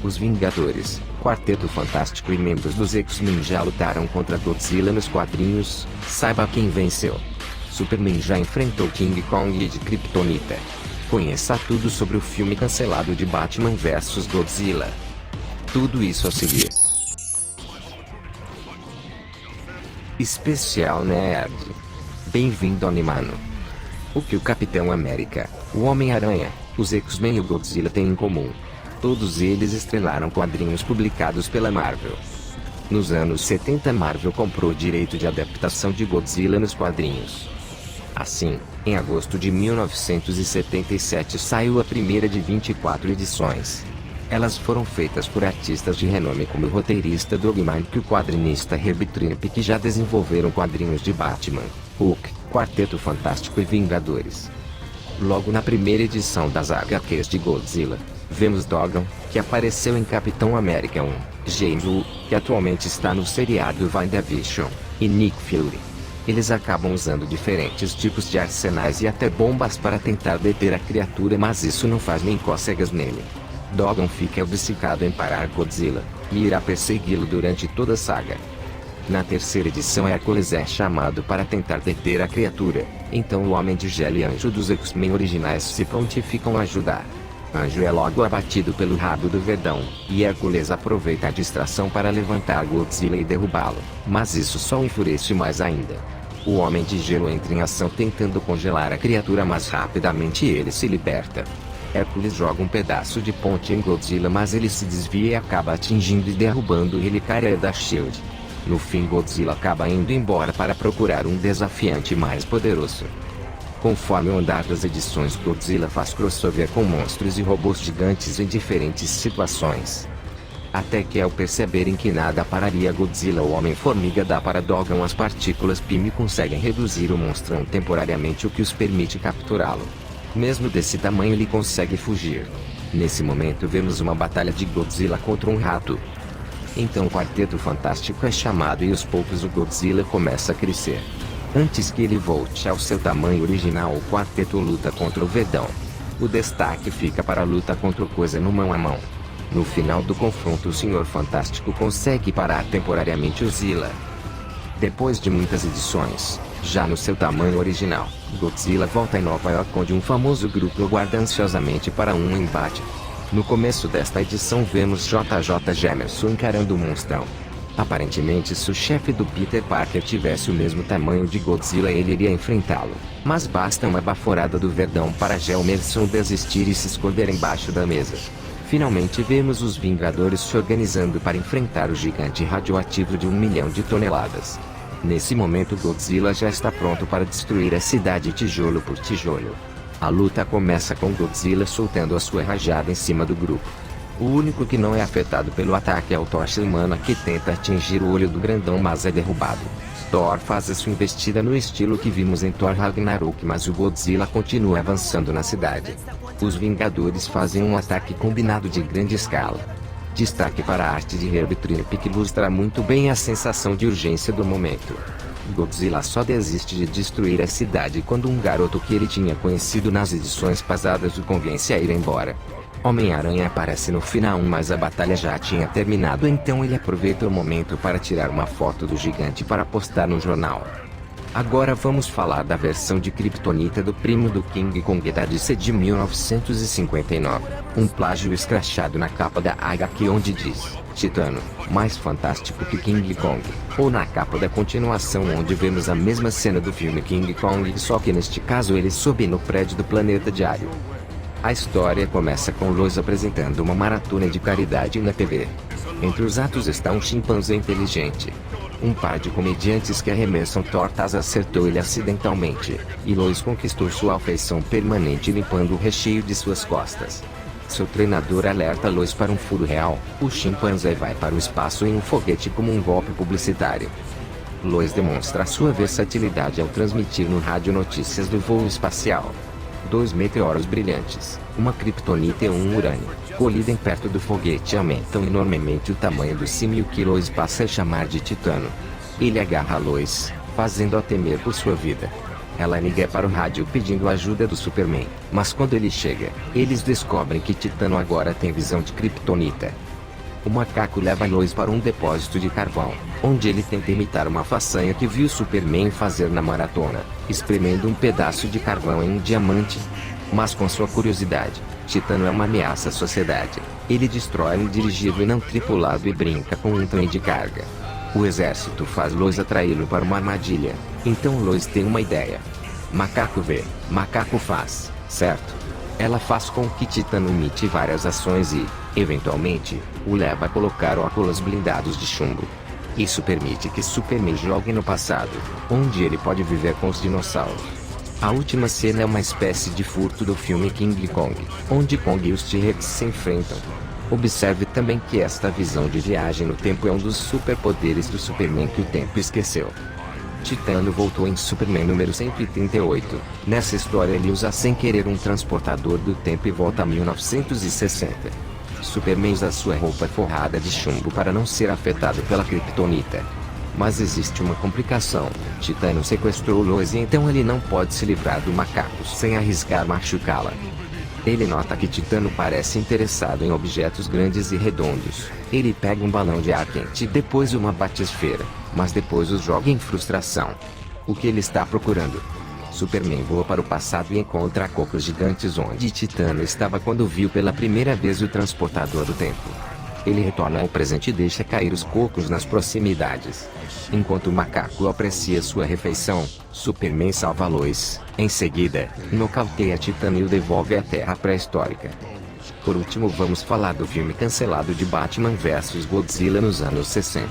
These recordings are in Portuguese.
Os Vingadores, Quarteto Fantástico e membros dos X-Men já lutaram contra Godzilla nos quadrinhos. Saiba quem venceu. Superman já enfrentou King Kong de Kryptonita. Conheça tudo sobre o filme cancelado de Batman vs Godzilla. Tudo isso a seguir. Especial Nerd. Bem-vindo Animano. O que o Capitão América, o Homem-Aranha, os X-Men e o Godzilla têm em comum? Todos eles estrelaram quadrinhos publicados pela Marvel. Nos anos 70 a Marvel comprou o direito de adaptação de Godzilla nos quadrinhos. Assim, em agosto de 1977 saiu a primeira de 24 edições. Elas foram feitas por artistas de renome como o roteirista Doug Mahnke e o quadrinista Herb Trimpe, que já desenvolveram quadrinhos de Batman, Hulk, Quarteto Fantástico e Vingadores. Logo na primeira edição das HQs de Godzilla, vemos Dogon, que apareceu em Capitão América 1, James Woo, que atualmente está no seriado WandaVision, e Nick Fury. Eles acabam usando diferentes tipos de arsenais e até bombas para tentar deter a criatura, mas isso não faz nem cócegas nele. Dogon fica obcecado em parar Godzilla, e irá persegui-lo durante toda a saga. Na terceira edição Hércules é chamado para tentar deter a criatura, então o Homem de Gelo e Anjo dos X-Men originais se prontificam a ajudar. Anjo é logo abatido pelo rabo do Verdão, e Hércules aproveita a distração para levantar Godzilla e derrubá-lo, mas isso só o enfurece mais ainda. O Homem de Gelo entra em ação tentando congelar a criatura, mas rapidamente ele se liberta. Hércules joga um pedaço de ponte em Godzilla, mas ele se desvia e acaba atingindo e derrubando o relicário da SHIELD. No fim, Godzilla acaba indo embora para procurar um desafiante mais poderoso. Conforme o andar das edições, Godzilla faz crossover com monstros e robôs gigantes em diferentes situações. Até que, ao perceberem que nada pararia Godzilla, o Homem-Formiga dá para Dogon as partículas PIM e conseguem reduzir o monstrão temporariamente, o que os permite capturá-lo. Mesmo desse tamanho, ele consegue fugir. Nesse momento vemos uma batalha de Godzilla contra um rato. Então o Quarteto Fantástico é chamado e aos poucos o Godzilla começa a crescer. Antes que ele volte ao seu tamanho original, o quarteto luta contra o Verdão. O destaque fica para a luta contra o Coisa no mão a mão. No final do confronto, o Senhor Fantástico consegue parar temporariamente o Zilla. Depois de muitas edições, já no seu tamanho original, Godzilla volta em Nova York, onde um famoso grupo aguarda ansiosamente para um embate. No começo desta edição vemos JJ Jameson encarando o monstrão. Aparentemente, se o chefe do Peter Parker tivesse o mesmo tamanho de Godzilla, ele iria enfrentá-lo. Mas basta uma baforada do Verdão para Jameson desistir e se esconder embaixo da mesa. Finalmente vemos os Vingadores se organizando para enfrentar o gigante radioativo de 1 milhão de toneladas. Nesse momento, Godzilla já está pronto para destruir a cidade tijolo por tijolo. A luta começa com Godzilla soltando a sua rajada em cima do grupo. O único que não é afetado pelo ataque é o Tocha Humana, que tenta atingir o olho do grandão, mas é derrubado. Thor faz a sua investida no estilo que vimos em Thor Ragnarok, mas o Godzilla continua avançando na cidade. Os Vingadores fazem um ataque combinado de grande escala. Destaque para a arte de Herb Trimpe, que ilustra muito bem a sensação de urgência do momento. Godzilla só desiste de destruir a cidade quando um garoto que ele tinha conhecido nas edições passadas o convence a ir embora. Homem-Aranha aparece no final, mas a batalha já tinha terminado, então ele aproveita o momento para tirar uma foto do gigante para postar no jornal. Agora vamos falar da versão de Kryptonita do primo do King Kong da DC de 1959. Um plágio escrachado na capa da HQ onde diz Titano, mais fantástico que King Kong. Ou na capa da continuação, onde vemos a mesma cena do filme King Kong, só que neste caso ele sobe no prédio do Planeta Diário. A história começa com Lois apresentando uma maratona de caridade na TV. Entre os atos está um chimpanzé inteligente. Um par de comediantes que arremessam tortas acertou ele acidentalmente, e Lois conquistou sua afeição permanente limpando o recheio de suas costas. Seu treinador alerta Lois para um furo real: o chimpanzé vai para o espaço em um foguete como um golpe publicitário. Lois demonstra sua versatilidade ao transmitir no rádio notícias do voo espacial. 2 meteoros brilhantes, uma kryptonita e um urânio, colidem perto do foguete, aumentam enormemente o tamanho do símio que Lois passa a chamar de Titano. Ele agarra Lois, fazendo-a temer por sua vida. Ela liga para o rádio pedindo ajuda do Superman, mas quando ele chega, eles descobrem que Titano agora tem visão de kryptonita. O macaco leva Lois para um depósito de carvão, onde ele tenta imitar uma façanha que viu Superman fazer na maratona, espremendo um pedaço de carvão em um diamante. Mas com sua curiosidade, Titano é uma ameaça à sociedade. Ele destrói um dirigível não tripulado e brinca com um trem de carga. O exército faz Lois atraí-lo para uma armadilha, então Lois tem uma ideia. Macaco vê, macaco faz, certo? Ela faz com que Titano imite várias ações e, eventualmente, o leva a colocar óculos blindados de chumbo. Isso permite que Superman jogue no passado, onde ele pode viver com os dinossauros. A última cena é uma espécie de furto do filme King Kong, onde Kong e os T-Rex se enfrentam. Observe também que esta visão de viagem no tempo é um dos superpoderes do Superman que o tempo esqueceu. Titano voltou em Superman número 138. Nessa história ele usa sem querer um transportador do tempo e volta a 1960. Superman usa sua roupa forrada de chumbo para não ser afetado pela kryptonita. Mas existe uma complicação. Titano sequestrou Lois e então ele não pode se livrar do macaco sem arriscar machucá-la. Ele nota que Titano parece interessado em objetos grandes e redondos. Ele pega um balão de ar quente e depois uma batisfera, mas depois os joga em frustração. O que ele está procurando? Superman voa para o passado e encontra cocos gigantes onde Titano estava quando viu pela primeira vez o transportador do tempo. Ele retorna ao presente e deixa cair os cocos nas proximidades. Enquanto o macaco aprecia sua refeição, Superman salva Lois. Em seguida, nocauteia Titano e o devolve à Terra pré-histórica. Por último, vamos falar do filme cancelado de Batman vs Godzilla nos anos 60.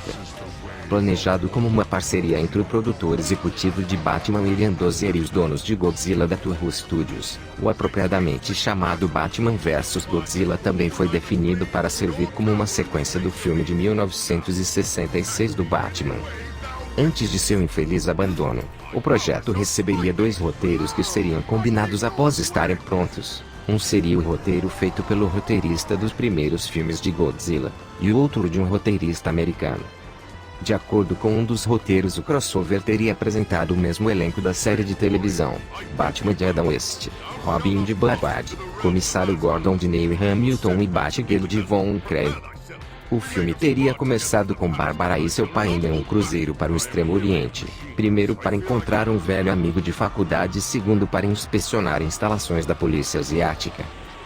Planejado como uma parceria entre o produtor executivo de Batman William Dozier e os donos de Godzilla da Toho Studios, o apropriadamente chamado Batman vs Godzilla também foi definido para servir como uma sequência do filme de 1966 do Batman. Antes de seu infeliz abandono, o projeto receberia 2 roteiros que seriam combinados após estarem prontos. Um seria o roteiro feito pelo roteirista dos primeiros filmes de Godzilla, e o outro de um roteirista americano. De acordo com um dos roteiros, o crossover teria apresentado o mesmo elenco da série de televisão, Batman de Adam West, Robin de Barbad, Comissário Gordon de Neil Hamilton e Batgirl de Von Craig. O filme teria começado com Bárbara e seu pai indo em um cruzeiro para o Extremo Oriente, primeiro para encontrar um velho amigo de faculdade e segundo para inspecionar instalações da polícia asiática.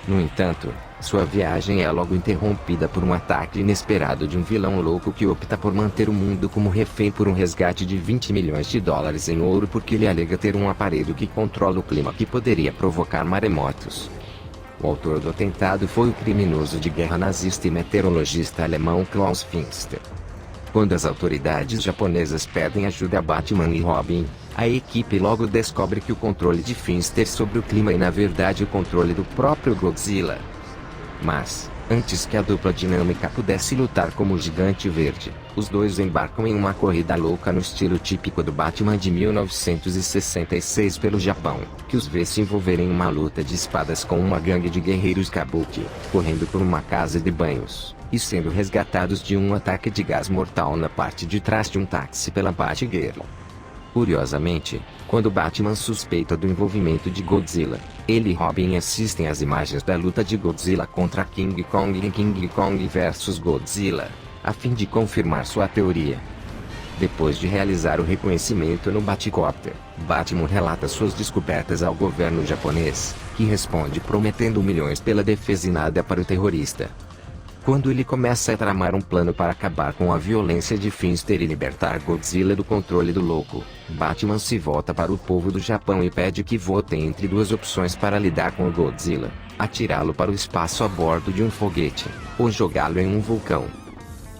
No entanto, sua viagem é logo interrompida por um ataque inesperado de um vilão louco que opta por manter o mundo como refém por um resgate de 20 milhões de dólares em ouro porque ele alega ter um aparelho que controla o clima que poderia provocar maremotos. O autor do atentado foi o criminoso de guerra nazista e meteorologista alemão Klaus Finster. Quando as autoridades japonesas pedem ajuda a Batman e Robin, a equipe logo descobre que o controle de Finster sobre o clima é na verdade o controle do próprio Godzilla. Mas, antes que a dupla dinâmica pudesse lutar como o Gigante Verde, os dois embarcam em uma corrida louca no estilo típico do Batman de 1966 pelo Japão, que os vê se envolverem em uma luta de espadas com uma gangue de guerreiros kabuki, correndo por uma casa de banhos, e sendo resgatados de um ataque de gás mortal na parte de trás de um táxi pela Batgirl. Curiosamente, quando Batman suspeita do envolvimento de Godzilla, ele e Robin assistem às imagens da luta de Godzilla contra King Kong em King Kong vs Godzilla, a fim de confirmar sua teoria. Depois de realizar o reconhecimento no Batcopter, Batman relata suas descobertas ao governo japonês, que responde prometendo milhões pela defesa e nada para o terrorista. Quando ele começa a tramar um plano para acabar com a violência de Finster e libertar Godzilla do controle do louco, Batman se volta para o povo do Japão e pede que votem entre 2 opções para lidar com o Godzilla: atirá-lo para o espaço a bordo de um foguete, ou jogá-lo em um vulcão.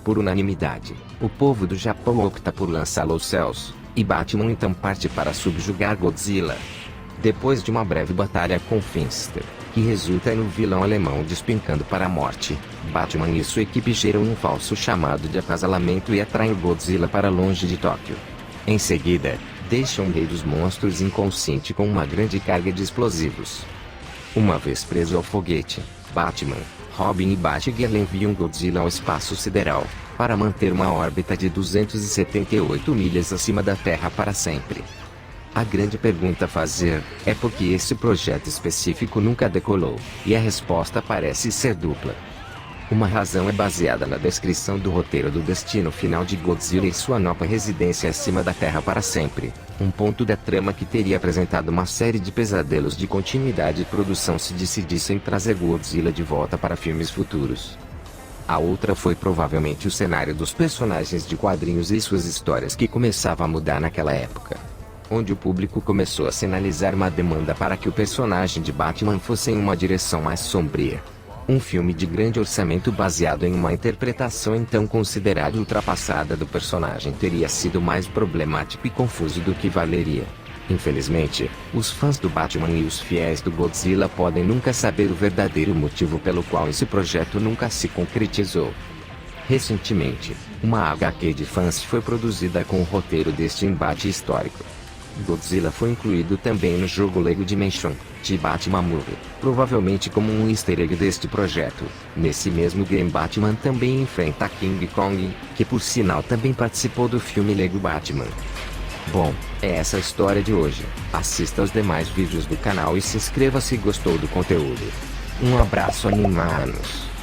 Por unanimidade, o povo do Japão opta por lançá-lo aos céus, e Batman então parte para subjugar Godzilla. Depois de uma breve batalha com Finster, que resulta no vilão alemão despencando para a morte, Batman e sua equipe geram um falso chamado de acasalamento e atraem Godzilla para longe de Tóquio. Em seguida, deixam o rei dos monstros inconsciente com uma grande carga de explosivos. Uma vez preso ao foguete, Batman, Robin e Batgirl enviam Godzilla ao espaço sideral, para manter uma órbita de 278 milhas acima da Terra para sempre. A grande pergunta a fazer é por que esse projeto específico nunca decolou, e a resposta parece ser dupla. Uma razão é baseada na descrição do roteiro do destino final de Godzilla e sua nova residência acima da Terra para sempre. Um ponto da trama que teria apresentado uma série de pesadelos de continuidade e produção se decidissem trazer Godzilla de volta para filmes futuros. A outra foi provavelmente o cenário dos personagens de quadrinhos e suas histórias que começava a mudar naquela época, onde o público começou a sinalizar uma demanda para que o personagem de Batman fosse em uma direção mais sombria. Um filme de grande orçamento baseado em uma interpretação então considerada ultrapassada do personagem teria sido mais problemático e confuso do que valeria. Infelizmente, os fãs do Batman e os fiéis do Godzilla podem nunca saber o verdadeiro motivo pelo qual esse projeto nunca se concretizou. Recentemente, uma HQ de fãs foi produzida com o roteiro deste embate histórico. Godzilla foi incluído também no jogo Lego Dimension, de Batman Movie, provavelmente como um easter egg deste projeto. Nesse mesmo game Batman também enfrenta King Kong, que por sinal também participou do filme Lego Batman. Bom, é essa a história de hoje. Assista aos demais vídeos do canal e se inscreva se gostou do conteúdo. Um abraço animanos.